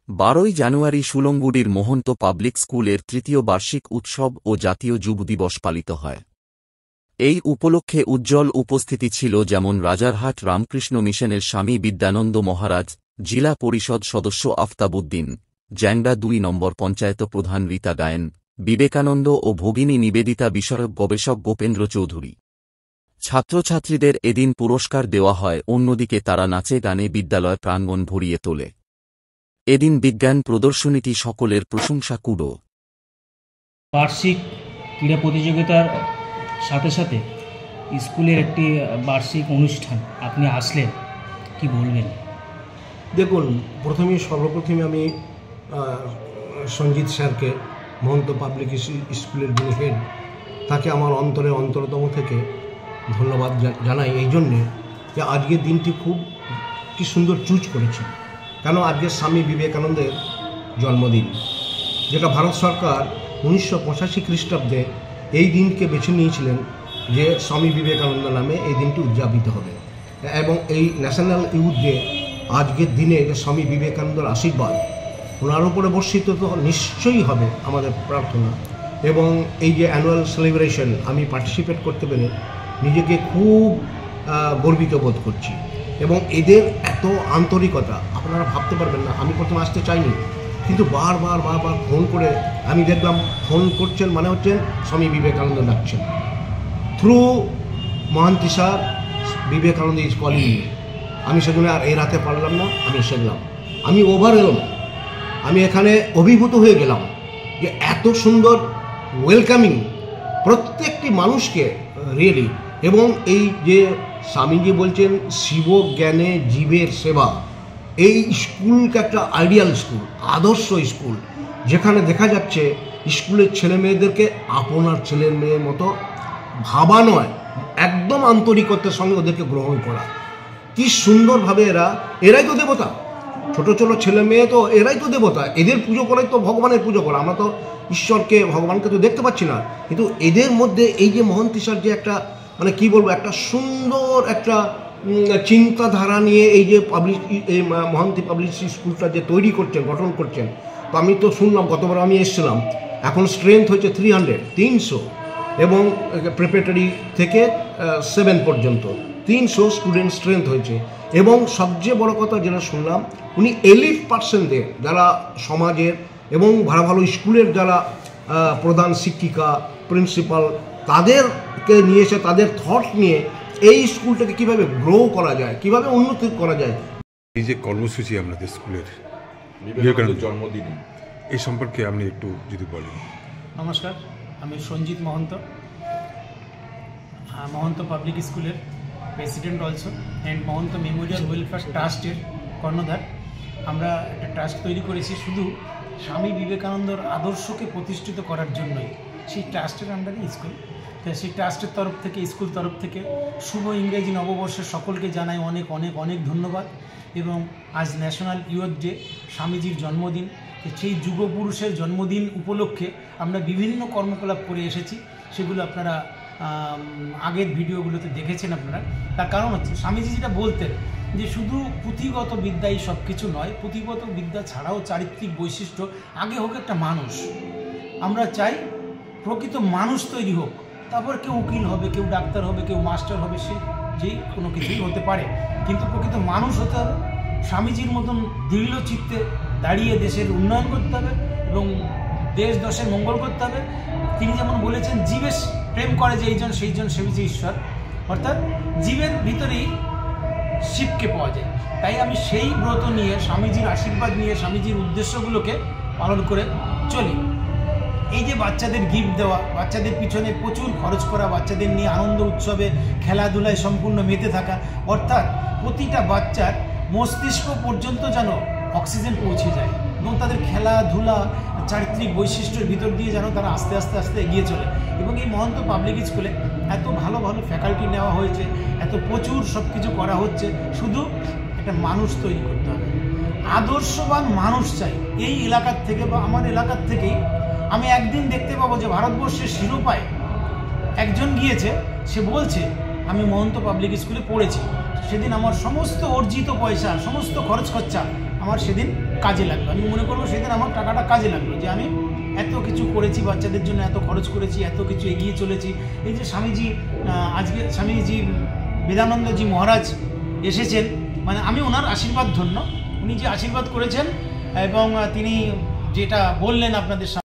12ই জানুয়ারি সুলংগুড়ির Mahanta public স্কুলের তৃতীয় বার্ষিক উৎসব ও জাতীয় যুব দিবস পালিত হয়। এই উপলক্ষে উজ্জ্বল উপস্থিতি ছিল যেমন রাজারহাট রামকৃষ্ণ মিশনের স্বামী বিদ্যানন্দ মহারাজ, জেলা পরিষদ সদস্য আফতাবউদ্দিন, জ্যাংড়া 2 নম্বর পঞ্চায়েত প্রধান রীতা গায়েন, বিবেকানন্দ ও ভগিনী নিবেদিতা বিষয়ক গবেষক গোপেন্দ্র চৌধুরী। ছাত্রছাত্রীদের এদিন পুরস্কার দেওয়া হয়, অন্যদিকে তারা নাচে গানে বিদ্যালয় প্রাঙ্গণ ভরিয়ে তোলে। এদিন বিজ্ঞান প্রদর্শনীটি সকলের প্রশংসা কুড়ো। বার্ষিক ক্রীড়া প্রতিযোগিতার সাথে সাথে স্কুলের একটি বার্ষিক অনুষ্ঠান, আপনি আসলেন, কি বলবেন? দেখুন, সর্বপ্রথমে আমি সঞ্জিত স্যারকে, মহন্ত পাবলিক স্কুলের যিনি হেড, তাকে আমার অন্তরতম থেকে ধন্যবাদ জানাই এই জন্যে যে আজকের দিনটি কি সুন্দর চুজ করেছে। কেন আজকে স্বামী বিবেকানন্দের জন্মদিন, যেটা ভারত সরকার 1985 খ্রিস্টাব্দে এই দিনকে বেছে নিয়েছিলেন যে স্বামী বিবেকানন্দ নামে এই দিনটি উদযাপিত হবে। এবং এই ন্যাশনাল ইউথ ডে আজকের দিনে যে স্বামী বিবেকানন্দের আশীর্বাদ ওনার উপরে বর্ষিত তো নিশ্চয়ই হবে আমাদের প্রার্থনা। এবং এই যে অ্যানুয়াল সেলিব্রেশন আমি পার্টিসিপেট করতে পেরে নিজেকে খুব গর্বিত বোধ করছি। এবং এদের এত আন্তরিকতা আপনারা ভাবতে পারবেন না। আমি প্রথমে আসতে চাইনি, কিন্তু বারবার ফোন করে আমি দেখলাম ফোন করছেন মানে হচ্ছেন স্বামী বিবেকানন্দ ডাকছেন। Through Mohanty sir, Vivekananda is calling. আমি সেজন্য আর এড়াতে পারলাম না, আমি এসে গেলাম। আমি আমি এখানে অভিভূত হয়ে গেলাম যে এত সুন্দর ওয়েলকামিং প্রত্যেকটি মানুষকে রিয়েলি। এবং এই যে স্বামীজি বলছেন শিব জ্ঞানে জীবের সেবা, এই স্কুলকে একটা আইডিয়াল স্কুল, আদর্শ স্কুল, যেখানে দেখা যাচ্ছে স্কুলের ছেলে মেয়েদেরকে আপনার ছেলে মেয়ের মতো ভাবা নয়, একদম আন্তরিকতার সঙ্গে ওদেরকে গ্রহণ করা। কি সুন্দরভাবে এরাই তো দেবতা, ছোট ছোট ছেলে মেয়ে তো এরাই তো দেবতা। এদের পুজো করাই তো ভগবানের পুজো করা। আমরা তো ঈশ্বরকে, ভগবানকে তো দেখতে পাচ্ছি না, কিন্তু এদের মধ্যে এই যে মহন্তি স্যার যে একটা মানে কি বলবো, একটা সুন্দর একটা চিন্তাধারা নিয়ে এই যে এই মহান্তি পাবলিক স্কুলটা যে তৈরি করছেন, গঠন করছেন। তো আমি তো শুনলাম, গতবার আমি এসেছিলাম, এখন স্ট্রেংথ হয়েছে 300 এবং প্রিপারেটরি থেকে 7 পর্যন্ত 300 স্টুডেন্ট স্ট্রেংথ হয়েছে। এবং সবচেয়ে বড় কথা যেটা শুনলাম, উনি এলিট পার্সনদের, যারা সমাজের এবং ভালো স্কুলের যারা প্রধান শিক্ষিকা, প্রিন্সিপাল, তাদেরকে নিয়ে এসে তাদের থট নিয়ে এই স্কুলটাকে কীভাবে গ্রো করা যায়, কীভাবে উন্নতি করা যায়। এই যে কর্মসূচি আপনাদের স্কুলের বিবেকানন্দ জন্মদিন, এই সম্পর্কে আপনি একটু যদি বলেন। নমস্কার, আমি সঞ্জিত মহন্ত, মহন্ত পাবলিক স্কুলের president also and Mahanta Memorial welfare ট্রাস্টের কর্ণধার। আমরা একটা ট্রাস্ট তৈরি করেছি শুধু স্বামী বিবেকানন্দর আদর্শকে প্রতিষ্ঠিত করার জন্যই। সেই ট্রাস্টের আন্ডারে স্কুল, সেই ট্রাস্টের তরফ থেকে, স্কুল তরফ থেকে শুভ ইংরেজি নববর্ষের সকলকে জানাই অনেক অনেক অনেক ধন্যবাদ। এবং আজ ন্যাশনাল ইউথ ডে, স্বামীজির জন্মদিন, সেই যুগপুরুষের জন্মদিন উপলক্ষে আমরা বিভিন্ন কর্মকলাপ করে এসেছি। সেগুলো আপনারা আগের ভিডিওগুলোতে দেখেছেন আপনারা। তার কারণ হচ্ছে স্বামীজি যেটা বলতেন যে শুধু পুঁথিগত বিদ্যাই সব কিছু নয়, পুঁথিগত বিদ্যা ছাড়াও চারিত্রিক বৈশিষ্ট্য আগে হোক একটা মানুষ। আমরা চাই প্রকৃত মানুষ তৈরি হোক, তারপর কেউ উকিল হবে, কেউ ডাক্তার হবে, কেউ মাস্টার হবে, সে যেই কোনো কিছুই হতে পারে, কিন্তু প্রকৃত মানুষ হতে হবে। স্বামীজির মতন দৃঢ় চিত্তে দাঁড়িয়ে দেশের উন্নয়ন করতে হবে এবং দেশ দশের মঙ্গল করতে হবে। তিনি যেমন বলেছেন, জীবের প্রেম করে যে এইজন সেইজন সেবিছে ঈশ্বর, অর্থাৎ জীবের ভিতরেই শিবকে পাওয়া যায়। তাই আমি সেই ব্রত নিয়ে, স্বামীজির আশীর্বাদ নিয়ে, স্বামীজির উদ্দেশ্যগুলোকে পালন করে চলি। এই যে বাচ্চাদের গিফট দেওয়া, বাচ্চাদের পিছনে প্রচুর খরচ করা, বাচ্চাদের নিয়ে আনন্দ উৎসবে খেলাধুলায় সম্পূর্ণ মেতে থাকা, অর্থাৎ প্রতিটা বাচ্চার মস্তিষ্ক পর্যন্ত যেন অক্সিজেন পৌঁছে যায় এবং তাদের খেলাধুলা, চারিত্রিক বৈশিষ্ট্যের ভিতর দিয়ে যেন তারা আস্তে আস্তে আস্তে এগিয়ে চলে। এবং এই মহন্ত পাবলিক স্কুলে এত ভালো ভালো ফ্যাকাল্টি নেওয়া হয়েছে, এত প্রচুর সব কিছু করা হচ্ছে। শুধু একটা মানুষ তৈরি করতে হবে, আদর্শবান মানুষ চাই। এই এলাকার থেকে বা আমার এলাকার থেকেই আমি একদিন দেখতে পাবো যে ভারতবর্ষের শিরোপায় একজন গিয়েছে, সে বলছে আমি মহন্ত পাবলিক স্কুলে পড়েছি, সেদিন আমার সমস্ত অর্জিত পয়সা, সমস্ত খরচ খরচা আমার সেদিন কাজে লাগলো। আমি মনে করবো সেদিন আমার টাকাটা কাজে লাগলো, যে আমি এত কিছু করেছি বাচ্চাদের জন্য, এত খরচ করেছি, এত কিছু এগিয়ে চলেছি। এই যে স্বামীজি আজকে স্বামীজি বেদানন্দজি মহারাজ এসেছেন, মানে আমি ওনার আশীর্বাদ ধন্য। উনি যে আশীর্বাদ করেছেন এবং তিনি যেটা বললেন আপনাদের